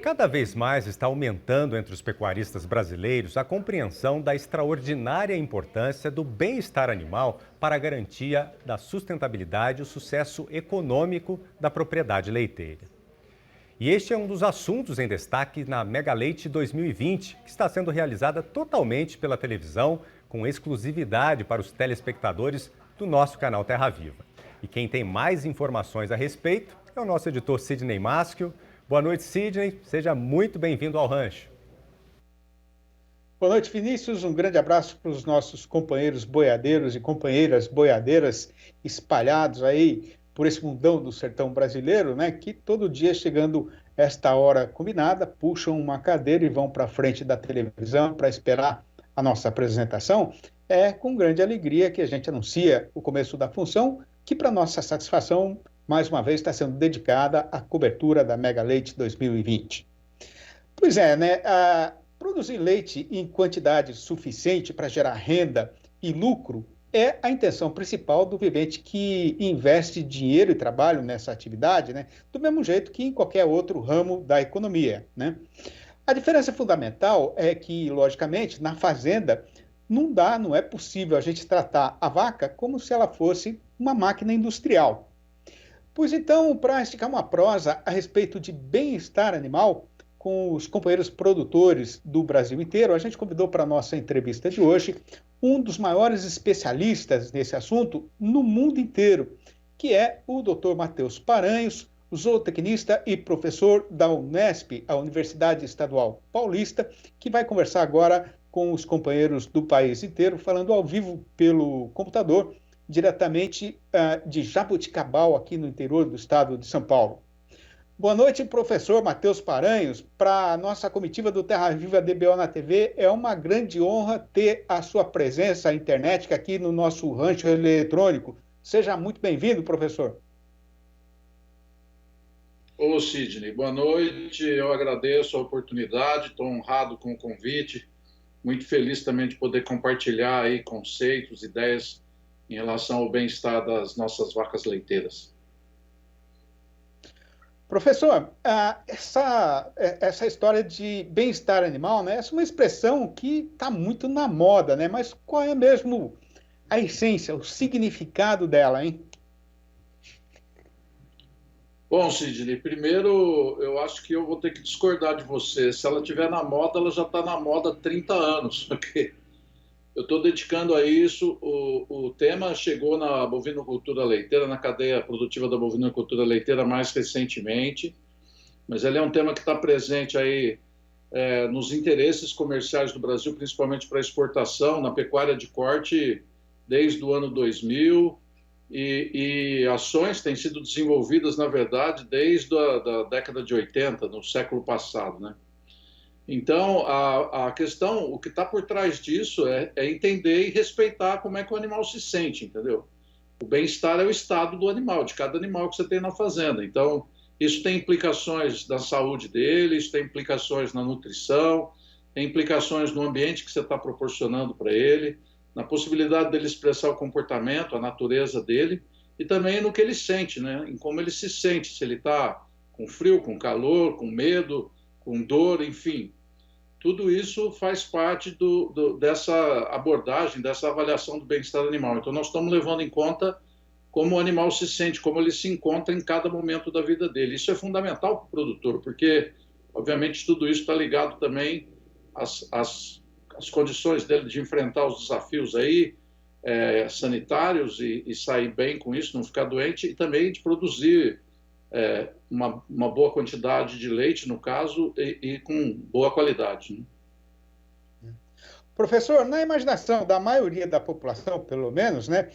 Cada vez mais está aumentando entre os pecuaristas brasileiros a compreensão da extraordinária importância do bem-estar animal para a garantia da sustentabilidade e o sucesso econômico da propriedade leiteira. E este é um dos assuntos em destaque na Mega Leite 2020, que está sendo realizada totalmente pela televisão, com exclusividade para os telespectadores do nosso canal Terra Viva. E quem tem mais informações a respeito é o nosso editor Sidney Maschio. Boa noite, Sidney. Seja muito bem-vindo ao Rancho. Boa noite, Vinícius. Um grande abraço para os nossos companheiros boiadeiros e companheiras boiadeiras espalhados aí por esse mundão do sertão brasileiro, né? Que todo dia, chegando esta hora combinada, puxam uma cadeira e vão para frente da televisão para esperar a nossa apresentação. É com grande alegria que a gente anuncia o começo da função, que, para nossa satisfação, mais uma vez está sendo dedicada à cobertura da Mega Leite 2020. Pois é, né? Produzir leite em quantidade suficiente para gerar renda e lucro é a intenção principal do vivente que investe dinheiro e trabalho nessa atividade, né? Do mesmo jeito que em qualquer outro ramo da economia, né? A diferença fundamental é que, logicamente, na fazenda não é possível a gente tratar a vaca como se ela fosse uma máquina industrial. Pois então, para esticar uma prosa a respeito de bem-estar animal, com os companheiros produtores do Brasil inteiro, a gente convidou para a nossa entrevista de hoje um dos maiores especialistas nesse assunto no mundo inteiro, que é o Dr. Matheus Paranhos, zootecnista e professor da Unesp, a Universidade Estadual Paulista, que vai conversar agora com os companheiros do país inteiro, falando ao vivo pelo computador, diretamente de Jaboticabal, aqui no interior do estado de São Paulo. Boa noite, professor Matheus Paranhos. Para a nossa comitiva do Terra Viva DBO na TV, é uma grande honra ter a sua presença internet aqui no nosso rancho eletrônico. Seja muito bem-vindo, professor. Ô, Sidney, boa noite. Eu agradeço a oportunidade, estou honrado com o convite. Muito feliz também de poder compartilhar aí conceitos, ideias em relação ao bem-estar das vacas leiteiras. Professor, essa história de bem-estar animal, né, essa é uma expressão que está muito na moda, né? Mas qual é mesmo a essência, o significado dela, hein? Bom, Sidney, primeiro eu acho que eu vou ter que discordar de você. Se ela estiver na moda, ela já está na moda há 30 anos, porque eu estou dedicando a isso. O tema chegou na bovinocultura leiteira, na cadeia produtiva da bovinocultura leiteira mais recentemente, mas ele é um tema que está presente aí nos interesses comerciais do Brasil, principalmente para exportação, na pecuária de corte, desde o ano 2000, e ações têm sido desenvolvidas, na verdade, desde a década de 80, no século passado, né? Então, a questão, o que está por trás disso é entender e respeitar como é que o animal se sente, entendeu? O bem-estar é o estado do animal, de cada animal que você tem na fazenda. Então, isso tem implicações na saúde dele, isso tem implicações na nutrição, tem implicações no ambiente que você está proporcionando para ele, na possibilidade dele expressar o comportamento, a natureza dele, e também no que ele sente, né? Em como ele se sente, se ele está com frio, com calor, com medo, com dor, enfim. Tudo isso faz parte dessa abordagem, dessa avaliação do bem-estar animal. Então, nós estamos levando em conta como o animal se sente, como ele se encontra em cada momento da vida dele. Isso é fundamental para o produtor, porque, obviamente, tudo isso está ligado também às condições dele de enfrentar os desafios aí, sanitários e sair bem com isso, não ficar doente, e também de produzir uma boa quantidade de leite, no caso, e com boa qualidade, né? Professor, na imaginação da maioria da população, pelo menos, né,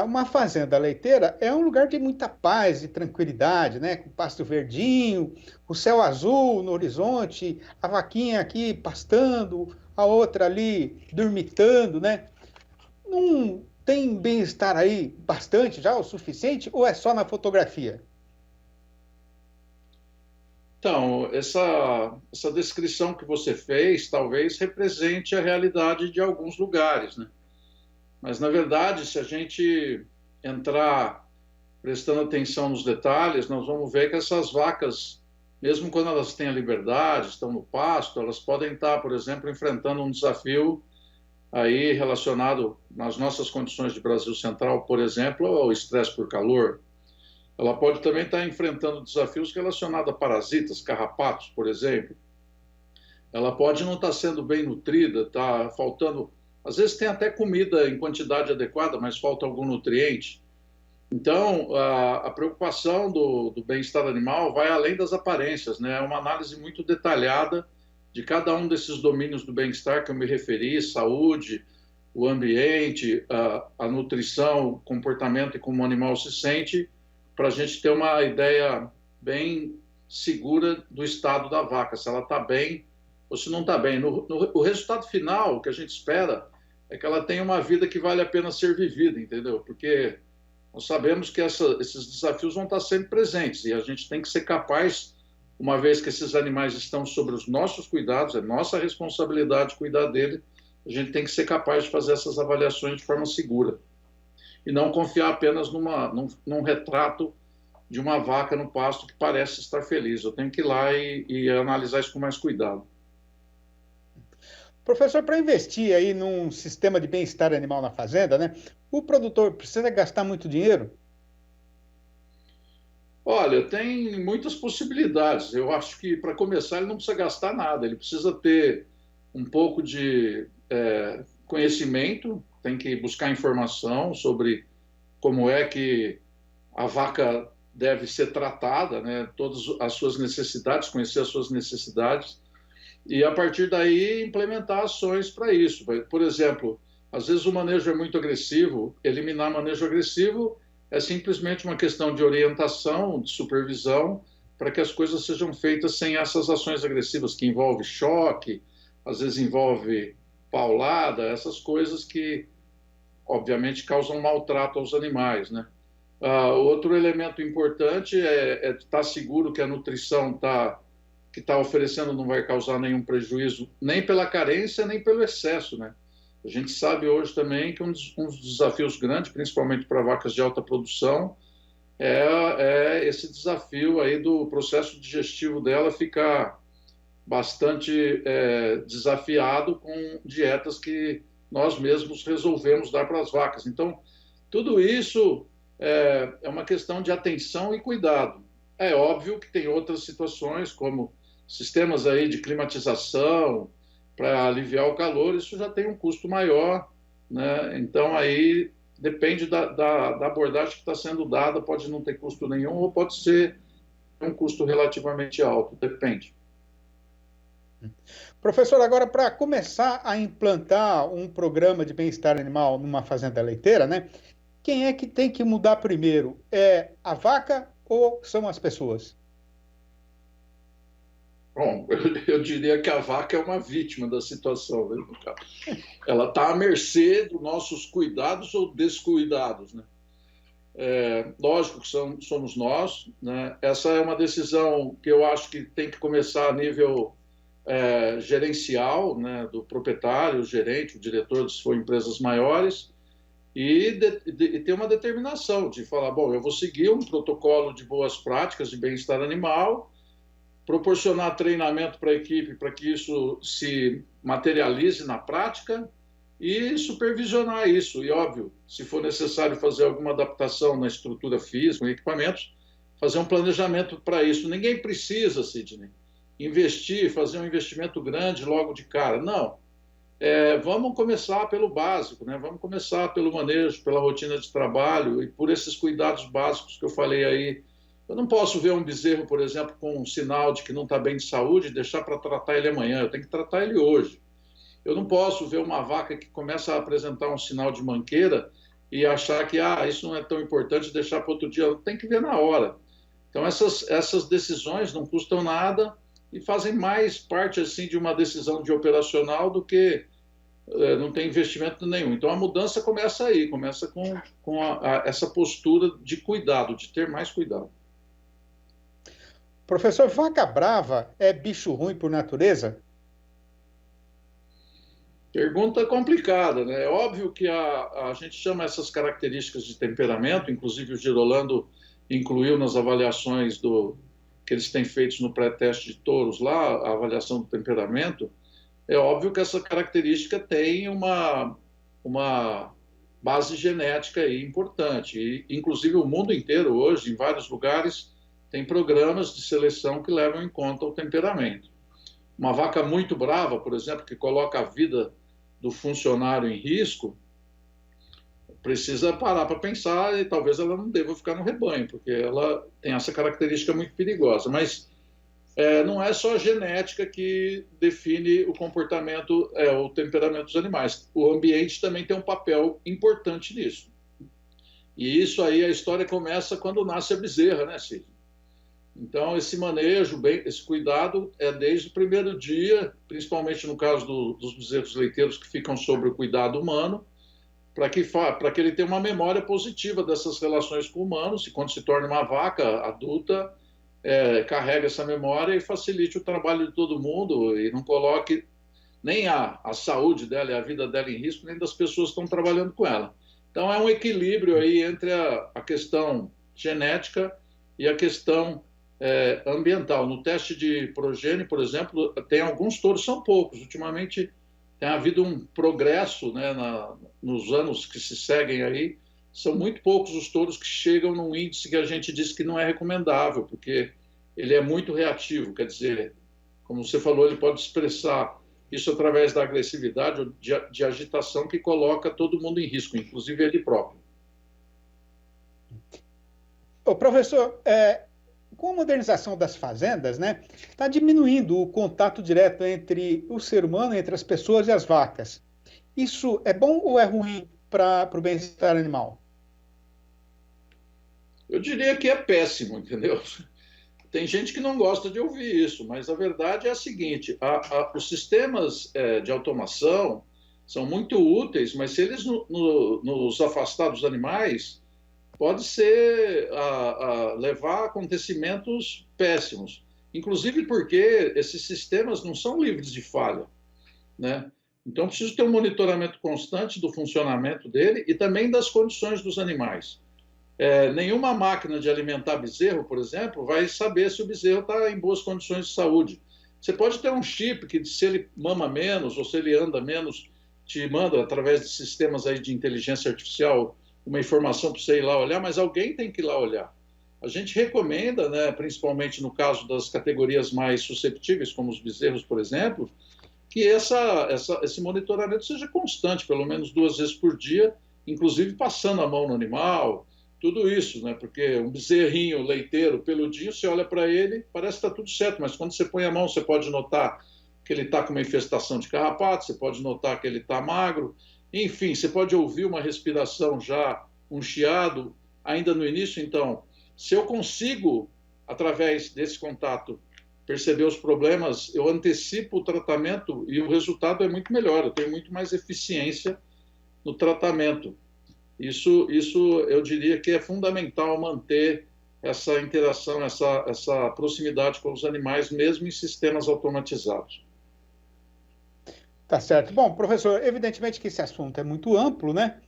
uma fazenda leiteira é um lugar de muita paz e tranquilidade, né, com pasto verdinho, o céu azul no horizonte, a vaquinha aqui pastando, a outra ali dormitando, né? Não tem bem-estar aí bastante já, o suficiente, ou é só na fotografia? Então, essa descrição que você fez talvez represente a realidade de alguns lugares, né? Mas, na verdade, se a gente entrar prestando atenção nos detalhes, nós vamos ver que essas vacas mesmo quando elas têm a liberdade, estão no pasto, elas podem estar, por exemplo, enfrentando um desafio aí relacionado nas nossas condições de Brasil Central, por exemplo, ao estresse por calor. Ela pode também estar enfrentando desafios relacionados a parasitas, carrapatos, por exemplo. Ela pode não estar sendo bem nutrida, está faltando. Às vezes tem até comida em quantidade adequada, mas falta algum nutriente. Então, a preocupação do bem-estar animal vai além das aparências, né? É uma análise muito detalhada de cada um desses domínios do bem-estar que eu me referi: saúde, o ambiente, a nutrição, o comportamento e como o animal se sente, para a gente ter uma ideia bem segura do estado da vaca, se ela está bem ou se não está bem. O resultado final, o que a gente espera, é que ela tenha uma vida que vale a pena ser vivida, entendeu? Porque nós sabemos que esses desafios vão estar sempre presentes e a gente tem que ser capaz, uma vez que esses animais estão sobre os nossos cuidados, é nossa responsabilidade cuidar dele, a gente tem que ser capaz de fazer essas avaliações de forma segura e não confiar apenas num retrato de uma vaca no pasto que parece estar feliz. Eu tenho que ir lá e analisar isso com mais cuidado. Professor, para investir aí num sistema de bem-estar animal na fazenda, né, o produtor precisa gastar muito dinheiro? Olha, tem muitas possibilidades. Eu acho que, para começar, ele não precisa gastar nada. Ele precisa ter um pouco de conhecimento, tem que buscar informação sobre como é que a vaca deve ser tratada, né? Todas as suas necessidades, conhecer as suas necessidades, e a partir daí implementar ações para isso. Por exemplo, às vezes o manejo é muito agressivo, eliminar manejo agressivo é simplesmente uma questão de orientação, de supervisão, para que as coisas sejam feitas sem essas ações agressivas, que envolve choque, às vezes envolve paulada, essas coisas que, obviamente, causam maltrato aos animais, né? Outro elemento importante é estar seguro que a nutrição que está oferecendo não vai causar nenhum prejuízo, nem pela carência, nem pelo excesso, né? A gente sabe hoje também que um dos desafios grandes, principalmente para vacas de alta produção, é esse desafio aí do processo digestivo dela ficar bastante desafiado com dietas que nós mesmos resolvemos dar para as vacas. Então, tudo isso é uma questão de atenção e cuidado. É óbvio que tem outras situações, como sistemas aí de climatização para aliviar o calor, isso já tem um custo maior, né? Então, aí depende da abordagem que está sendo dada, pode não ter custo nenhum ou pode ser um custo relativamente alto, depende. Professor, agora para começar a implantar um programa de bem-estar animal numa fazenda leiteira, né? Quem é que tem que mudar primeiro? É a vaca ou são as pessoas? Bom, eu diria que a vaca é uma vítima da situação, né? Ela está à mercê dos nossos cuidados ou descuidados, né? Lógico que somos nós, né? Essa é uma decisão que eu acho que tem que começar a nível gerencial, né? Do proprietário, o gerente, o diretor, se for empresas maiores, e ter uma determinação de falar, bom, eu vou seguir um protocolo de boas práticas de bem-estar animal, proporcionar treinamento para a equipe para que isso se materialize na prática e supervisionar isso. E, óbvio, se for necessário fazer alguma adaptação na estrutura física, em equipamentos, fazer um planejamento para isso. Ninguém precisa, Sidney, fazer um investimento grande logo de cara. Não. Vamos começar pelo básico, né? Vamos começar pelo manejo, pela rotina de trabalho e por esses cuidados básicos que eu falei aí. Eu não posso ver um bezerro, por exemplo, com um sinal de que não está bem de saúde e deixar para tratar ele amanhã. Eu tenho que tratar ele hoje. Eu não posso ver uma vaca que começa a apresentar um sinal de manqueira e achar que isso não é tão importante, deixar para outro dia. Tem que ver na hora. Então, essas decisões não custam nada e fazem mais parte assim de uma decisão de operacional do que não tem investimento nenhum. Então, a mudança começa aí, começa com essa postura de cuidado, de ter mais cuidado. Professor, vaca brava é bicho ruim por natureza? Pergunta complicada, né? É óbvio que a gente chama essas características de temperamento, inclusive o Girolando incluiu nas avaliações que eles têm feito no pré-teste de touros lá, a avaliação do temperamento, é óbvio que essa característica tem uma base genética aí importante. E, inclusive, o mundo inteiro hoje, em vários lugares, tem programas de seleção que levam em conta o temperamento. Uma vaca muito brava, por exemplo, que coloca a vida do funcionário em risco, precisa parar para pensar e talvez ela não deva ficar no rebanho, porque ela tem essa característica muito perigosa. Mas não é só a genética que define o comportamento, o temperamento dos animais. O ambiente também tem um papel importante nisso. E isso aí, a história começa quando nasce a bezerra, né, Cid? Então, esse manejo, esse cuidado é desde o primeiro dia, principalmente no caso dos bezerros leiteiros que ficam sob o cuidado humano, para que ele tenha uma memória positiva dessas relações com humanos, e quando se torna uma vaca adulta, carrega essa memória e facilite o trabalho de todo mundo e não coloque nem a saúde dela e a vida dela em risco, nem das pessoas que estão trabalhando com ela. Então, é um equilíbrio aí entre a questão genética e a questão ambiental. No teste de progênie, por exemplo, tem alguns touros, são poucos. Ultimamente tem havido um progresso, né, nos anos que se seguem aí. São muito poucos os touros que chegam num índice que a gente diz que não é recomendável, porque ele é muito reativo, quer dizer, como você falou, ele pode expressar isso através da agressividade ou de agitação que coloca todo mundo em risco, inclusive ele próprio. Ô, professor, com a modernização das fazendas, né, está diminuindo o contato direto entre o ser humano, entre as pessoas e as vacas. Isso é bom ou é ruim para o bem-estar animal? Eu diria que é péssimo, entendeu? Tem gente que não gosta de ouvir isso, mas a verdade é a seguinte: os sistemas de automação são muito úteis, mas se eles nos afastar dos animais, pode ser levar a acontecimentos péssimos. Inclusive porque esses sistemas não são livres de falha, né? Então, preciso ter um monitoramento constante do funcionamento dele e também das condições dos animais. Nenhuma máquina de alimentar bezerro, por exemplo, vai saber se o bezerro está em boas condições de saúde. Você pode ter um chip que, se ele mama menos ou se ele anda menos, te manda, através de sistemas aí de inteligência artificial, uma informação para você ir lá olhar, mas alguém tem que ir lá olhar. A gente recomenda, né, principalmente no caso das categorias mais susceptíveis, como os bezerros, por exemplo, que esse monitoramento seja constante, pelo menos 2 vezes por dia, inclusive passando a mão no animal, tudo isso, né? Porque um bezerrinho leiteiro, peludinho, você olha para ele, parece que está tudo certo, mas quando você põe a mão, você pode notar que ele está com uma infestação de carrapato, você pode notar que ele está magro, enfim, você pode ouvir uma respiração já, um chiado, ainda no início. Então, se eu consigo, através desse contato, perceber os problemas, eu antecipo o tratamento e o resultado é muito melhor, eu tenho muito mais eficiência no tratamento. Isso eu diria que é fundamental manter essa interação, essa proximidade com os animais, mesmo em sistemas automatizados. Tá certo. Bom, professor, evidentemente que esse assunto é muito amplo, né?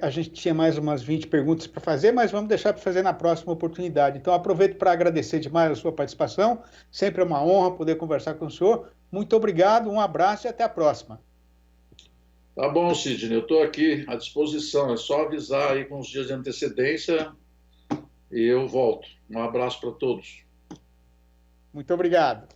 A gente tinha mais umas 20 perguntas para fazer, mas vamos deixar para fazer na próxima oportunidade. Então, aproveito para agradecer demais a sua participação. Sempre é uma honra poder conversar com o senhor. Muito obrigado, um abraço e até a próxima. Tá bom, Sidney, eu estou aqui à disposição. É só avisar aí com uns dias de antecedência e eu volto. Um abraço para todos. Muito obrigado.